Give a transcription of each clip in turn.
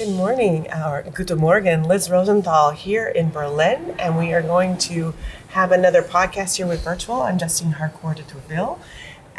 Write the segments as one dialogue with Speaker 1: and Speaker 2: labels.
Speaker 1: Good morning, or Guten Morgen, Liz Rosenthal here in Berlin, and we are going to have another podcast here with Virtual. I'm Justine Harcourt de Tourville,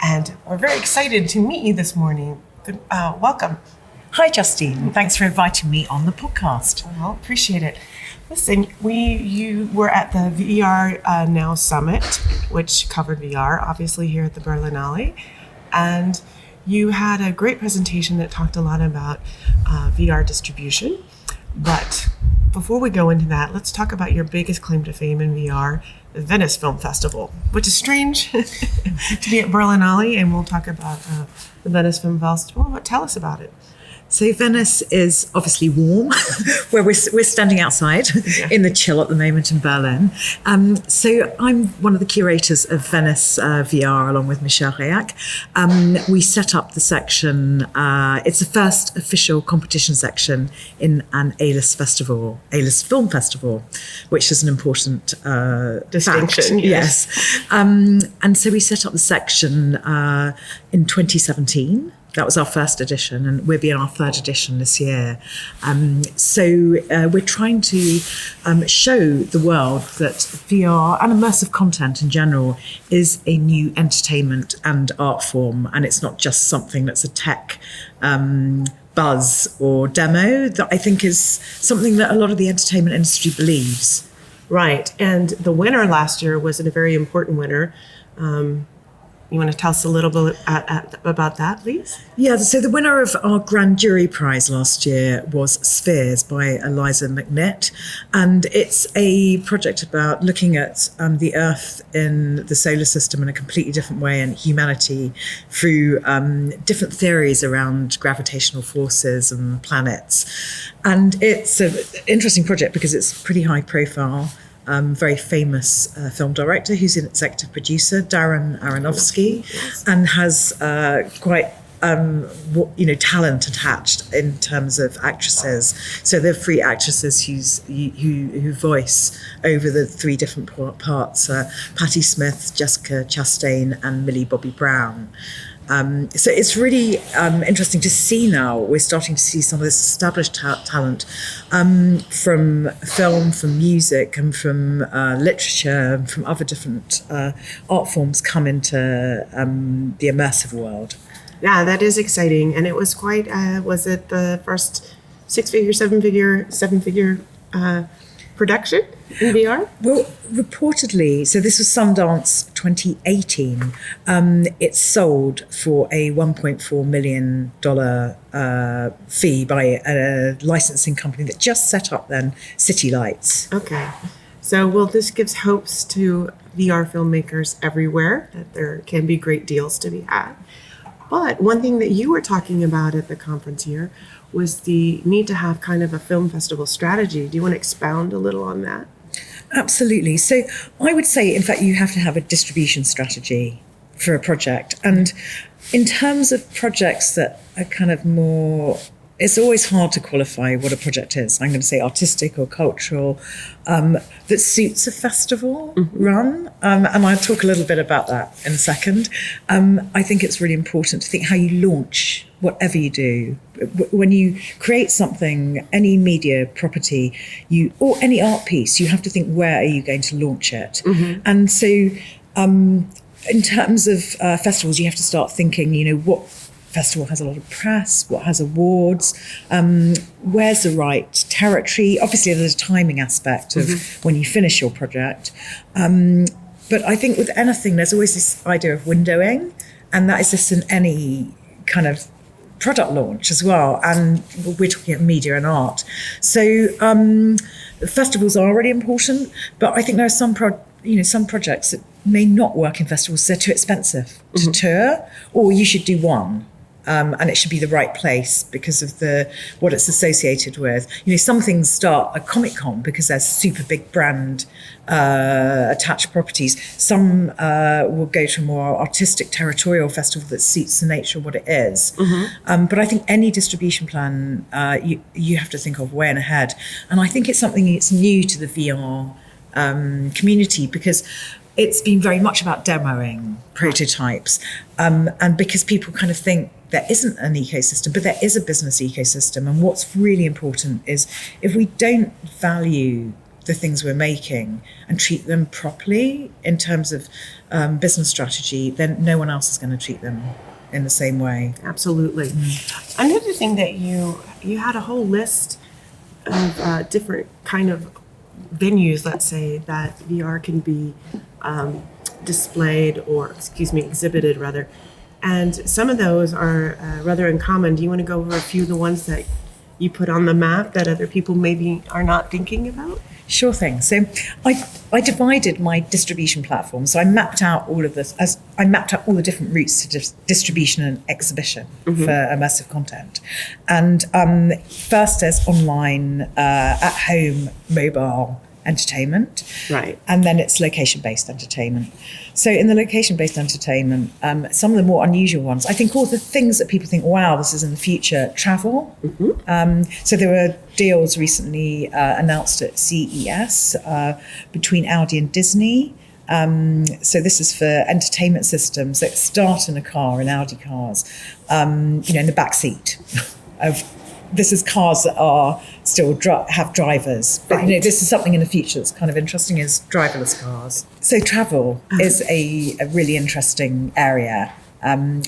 Speaker 1: and we're very excited to meet you this morning. Welcome.
Speaker 2: Hi, Justine. Thanks for inviting me on the podcast.
Speaker 1: Well, appreciate it. Listen, you were at the VR Now Summit, which covered VR, obviously here at the Berlinale, and you had a great presentation that talked a lot about VR distribution. But before we go into that, let's talk about your biggest claim to fame in VR, the Venice Film Festival, which is strange to be at Berlinale, and we'll talk about the Venice Film Festival. But tell us about it.
Speaker 2: So Venice is obviously warm, where we're standing outside in the chill at the moment in Berlin. So I'm one of the curators of Venice VR along with Michel Reac. We set up the section, it's the first official competition section in an A-list film festival, which is an important
Speaker 1: distinction.
Speaker 2: Fact. Yes. And so we set up the section in 2017. That was our first edition, and we'll be in our third edition this year. So we're trying to show the world that VR and immersive content in general is a new entertainment and art form, and it's not just something that's a tech buzz or demo. That I think is something that a lot of the entertainment industry believes.
Speaker 1: Right, and the winner last year was a very important winner. You want to tell us a little bit about that, please?
Speaker 2: Yeah, so the winner of our Grand Jury Prize last year was Spheres by Eliza McNitt. And it's a project about looking at the Earth in the solar system in a completely different way and humanity through different theories around gravitational forces and planets. And it's an interesting project because it's pretty high profile. Very famous film director who's an executive producer, Darren Aronofsky, and has quite talent attached in terms of actresses. So there are three actresses who voice over the three different parts: Patti Smith, Jessica Chastain, and Millie Bobby Brown. So it's really interesting to see now. We're starting to see some of this established talent from film, from music, and from literature, and from other different art forms come into the immersive world.
Speaker 1: Yeah, that is exciting. And it was quite, was it the first seven figure production in VR?
Speaker 2: Well, reportedly, so this was Sundance 2018. It sold for a $1.4 million fee by a licensing company that just set up then City Lights.
Speaker 1: Okay. So, well, this gives hopes to VR filmmakers everywhere that there can be great deals to be had. But one thing that you were talking about at the conference here was the need to have kind of a film festival strategy. Do you want to expound a little on that?
Speaker 2: Absolutely. So I would say, in fact, you have to have a distribution strategy for a project. And in terms of projects that are kind of more, it's always hard to qualify what a project is. I'm going to say artistic or cultural, that suits a festival run. And I'll talk a little bit about that in a second. I think it's really important to think how you launch whatever you do. When you create something, any media property, or any art piece, you have to think, where are you going to launch it? And so in terms of festivals, you have to start thinking, what festival has a lot of press, what has awards, where's the right territory. Obviously, there's a timing aspect of when you finish your project. But I think with anything, there's always this idea of windowing, and that is just in any kind of product launch as well. And we're talking about media and art. So festivals are really important, but I think there are some projects that may not work in festivals. They're too expensive to tour, or you should do one. And it should be the right place because of what it's associated with. Some things start at Comic-Con because there's super big brand attached properties. Some will go to a more artistic territorial festival that suits the nature of what it is. But I think any distribution plan, you have to think of way ahead. And I think it's something that's new to the VR community, because it's been very much about demoing prototypes. And because people kind of think there isn't an ecosystem, but there is a business ecosystem. And what's really important is if we don't value the things we're making and treat them properly in terms of business strategy, then no one else is going to treat them in the same way.
Speaker 1: Absolutely. Another thing that you had a whole list of different kind of venues, let's say, that VR can be displayed or, exhibited rather. And some of those are rather uncommon. Do you want to go over a few of the ones that you put on the map that other people maybe are not thinking about?
Speaker 2: Sure thing. So I divided my distribution platform. So I mapped out all of this, as I mapped out all the different routes to distribution and exhibition for immersive content. And first there's online, at home, mobile entertainment.
Speaker 1: Right.
Speaker 2: And then it's location-based entertainment. So in the location-based entertainment, some of the more unusual ones, I think all the things that people think, wow, this is in the future, travel. So there were deals recently announced at CES between Audi and Disney. So this is for entertainment systems that start in a car, in Audi cars, in the back seat of. This is cars that are still have drivers, but this is something in the future that's kind of interesting, is driverless cars. So travel is a really interesting area.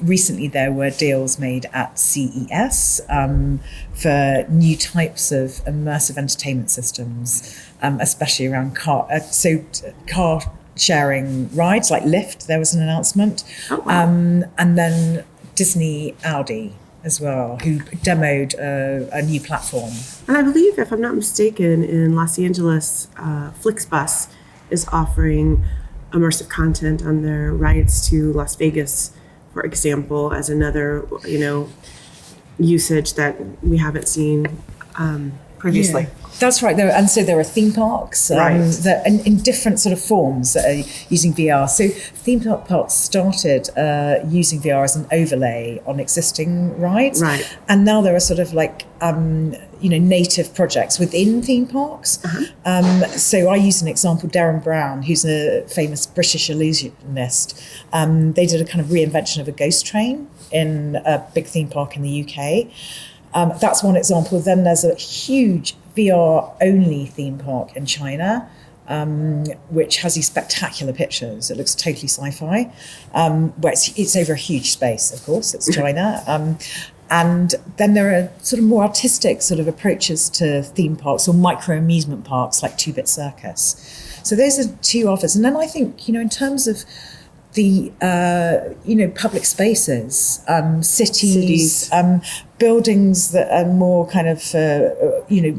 Speaker 2: Recently there were deals made at CES for new types of immersive entertainment systems, especially around car sharing rides like Lyft. There was an announcement, and then Disney Audi as well, who demoed a new platform.
Speaker 1: And I believe, if I'm not mistaken, in Los Angeles, Flixbus is offering immersive content on their rides to Las Vegas, for example, as another, usage that we haven't seen previously.
Speaker 2: Yeah. That's right. There are theme parks that in different sort of forms that are using VR. So theme parks started using VR as an overlay on existing rides. Right. And now there are sort of like, native projects within theme parks. So I use an example, Darren Brown, who's a famous British illusionist. They did a kind of reinvention of a ghost train in a big theme park in the UK. That's one example. Then there's a huge VR-only theme park in China, which has these spectacular pictures. It looks totally sci-fi, where it's over a huge space, of course. It's China. And then there are sort of more artistic sort of approaches to theme parks or micro amusement parks like 2-Bit Circus. So those are two offers. And then I think, in terms of the, public spaces, cities. Buildings that are more kind of,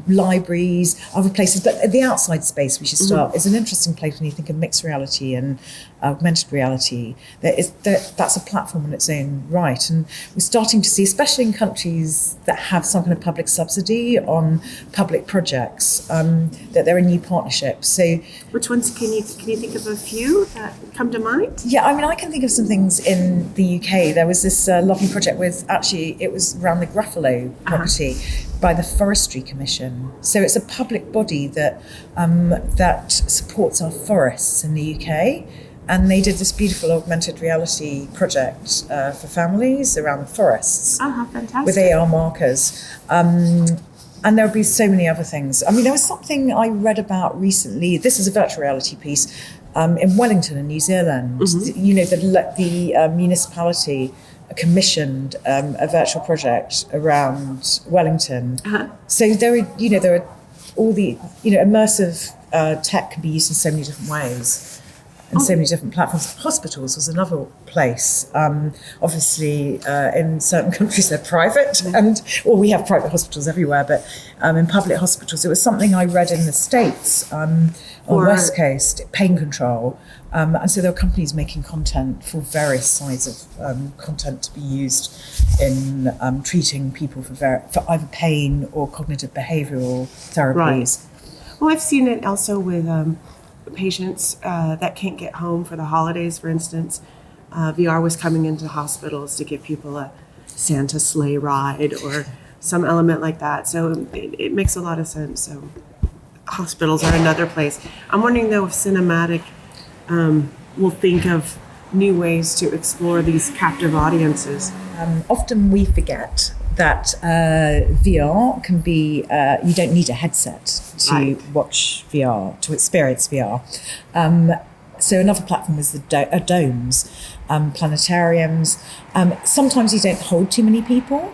Speaker 2: libraries, other places. But the outside space we should start is an interesting place when you think of mixed reality and augmented reality. That's a platform in its own right. And we're starting to see, especially in countries that have some kind of public subsidy on public projects, that there are new partnerships. So,
Speaker 1: which ones can you think of a few that come to mind?
Speaker 2: Yeah, I can think of some things in the UK. There was this lovely project with, it was around the Gruffalo property by the Forestry Commission. So it's a public body that supports our forests in the UK. And they did this beautiful augmented reality project for families around the forests.
Speaker 1: Oh, how fantastic.
Speaker 2: With AR markers. And there'll be so many other things. There was something I read about recently. This is a virtual reality piece in Wellington in New Zealand. The municipality commissioned a virtual project around Wellington. So there are all the immersive tech can be used in so many different ways. And so many different platforms. Hospitals was another place. Obviously, in certain countries they're private, we have private hospitals everywhere. But in public hospitals, it was something I read in the States on the West Coast, pain control, and so there are companies making content for various sides of content to be used in treating people for either pain or cognitive behavioural therapies.
Speaker 1: Right. Well, I've seen it also with patients that can't get home for the holidays, for instance. VR was coming into hospitals to give people a Santa sleigh ride or some element like that. So it makes a lot of sense. So hospitals are another place. I'm wondering though if cinematic will think of new ways to explore these captive audiences?
Speaker 2: Often we forget that VR can be, you don't need a headset to watch VR, to experience VR. So another platform is the domes, planetariums. Sometimes you don't hold too many people,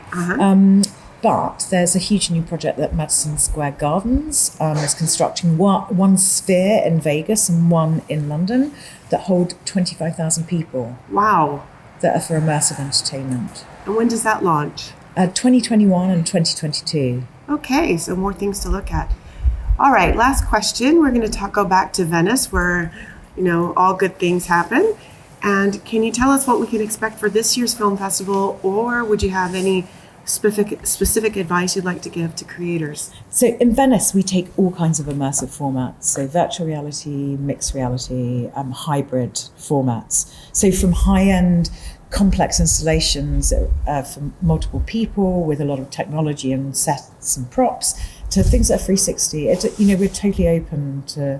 Speaker 2: but there's a huge new project that Madison Square Gardens is constructing, one sphere in Vegas and one in London that hold 25,000 people.
Speaker 1: Wow.
Speaker 2: That are for immersive entertainment.
Speaker 1: And when does that launch?
Speaker 2: 2021 and 2022.
Speaker 1: Okay, so more things to look at. All right, last question. We're going to go back to Venice, where, all good things happen. And can you tell us what we can expect for this year's film festival, or would you have any specific advice you'd like to give to creators?
Speaker 2: So in Venice, we take all kinds of immersive formats. So virtual reality, mixed reality, hybrid formats. So from high-end complex installations for multiple people with a lot of technology and sets and props to things that are 360. We're totally open to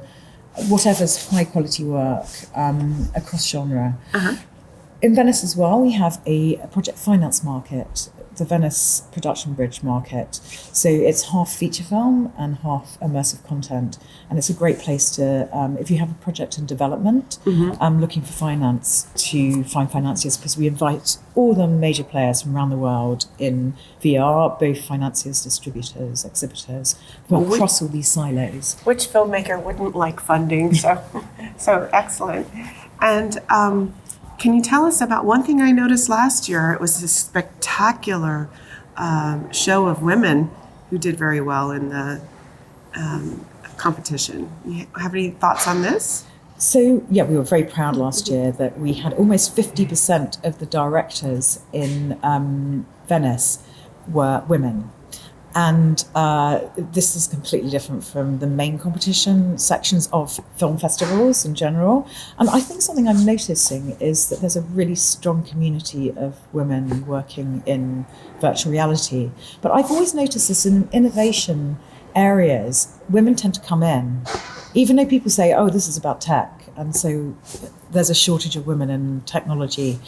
Speaker 2: whatever's high quality work across genre. In Venice as well, we have a project finance market, the Venice Production Bridge market. So it's half feature film and half immersive content. And it's a great place to, if you have a project in development, looking for finance, to find financiers, because we invite all the major players from around the world in VR, both financiers, distributors, exhibitors, from across all these silos.
Speaker 1: Which filmmaker wouldn't like funding? So excellent. And can you tell us about one thing I noticed last year? It was a spectacular show of women who did very well in the competition. You have any thoughts on this?
Speaker 2: So, yeah, we were very proud last year that we had almost 50% of the directors in Venice were women. And this is completely different from the main competition sections of film festivals in general. And I think something I'm noticing is that there's a really strong community of women working in virtual reality. But I've always noticed this in innovation areas, women tend to come in, even though people say, oh, this is about tech. And so there's a shortage of women in technology.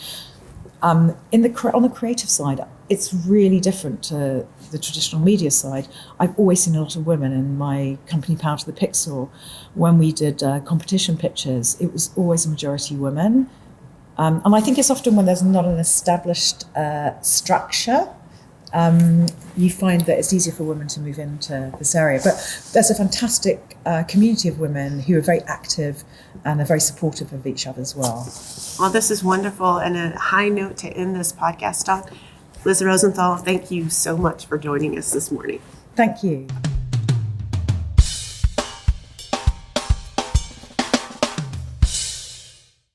Speaker 2: On the creative side, it's really different to the traditional media side. I've always seen a lot of women in my company, Power to the Pixel. When we did competition pictures, it was always a majority women. And I think it's often when there's not an established structure, you find that it's easier for women to move into this area. But there's a fantastic community of women who are very active and are very supportive of each other as well.
Speaker 1: Well, this is wonderful, and a high note to end this podcast on. Liz Rosenthal, thank you so much for joining us this morning.
Speaker 2: Thank you.